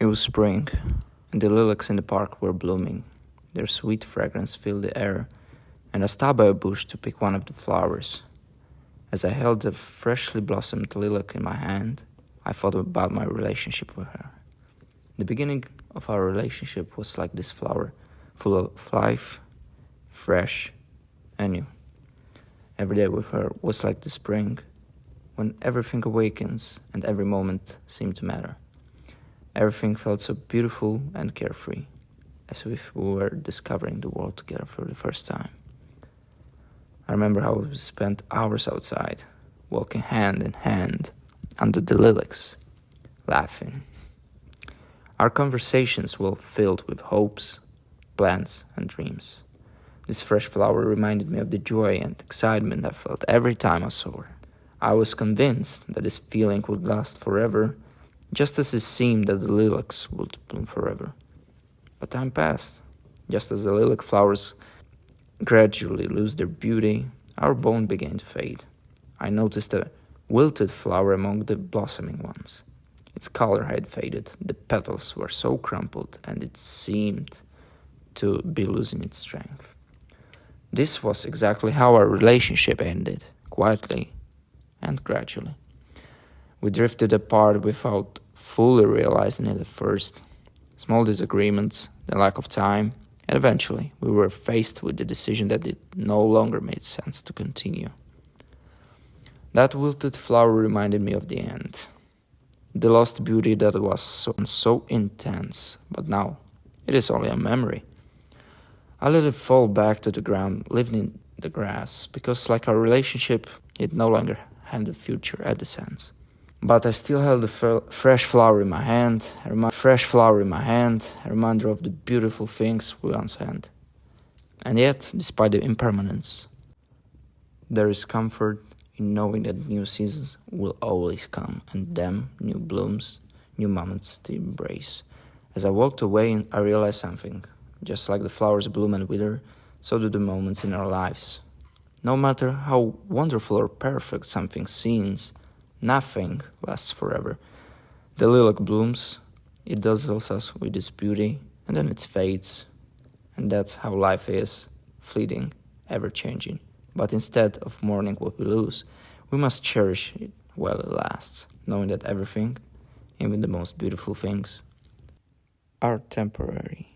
It was spring, and the lilacs in the park were blooming. Their sweet fragrance filled the air, and I stopped by a bush to pick one of the flowers. As I held the freshly blossomed lilac in my hand, I thought about my relationship with her. The beginning of our relationship was like this flower, full of life, fresh and new. Every day with her was like the spring, when everything awakens and every moment seemed to matter. Everything felt so beautiful and carefree, as if we were discovering the world together for the first time. I remember how we spent hours outside, walking hand in hand under the lilacs, laughing. Our conversations were filled with hopes, plans, and dreams. This fresh flower reminded me of the joy and excitement I felt every time I saw her. I was convinced that this feeling would last forever, just as it seemed that the lilacs would bloom forever. But time passed. Just as the lilac flowers gradually lose their beauty, our bond began to fade. I noticed a wilted flower among the blossoming ones. Its color had faded, the petals were so crumpled, and it seemed to be losing its strength. This was exactly how our relationship ended, quietly and gradually. We drifted apart without fully realizing it at first. Small disagreements, the lack of time, and eventually we were faced with the decision that it no longer made sense to continue. That wilted flower reminded me of the end. The lost beauty that was so intense, but now it is only a memory. I let it fall back to the ground, living in the grass, because like our relationship, it no longer had a future at the sense. But I still held a fresh flower in my hand, a reminder of the beautiful things we once had. And yet, despite the impermanence, there is comfort in knowing that new seasons will always come, and them, new blooms, new moments to embrace. As I walked away, I realized something. Just like the flowers bloom and wither, so do the moments in our lives. No matter how wonderful or perfect something seems, nothing lasts forever. The lilac blooms, it dazzles us with its beauty, and then it fades. And that's how life is, fleeting, ever-changing. But instead of mourning what we lose, we must cherish it while it lasts, knowing that everything, even the most beautiful things, are temporary.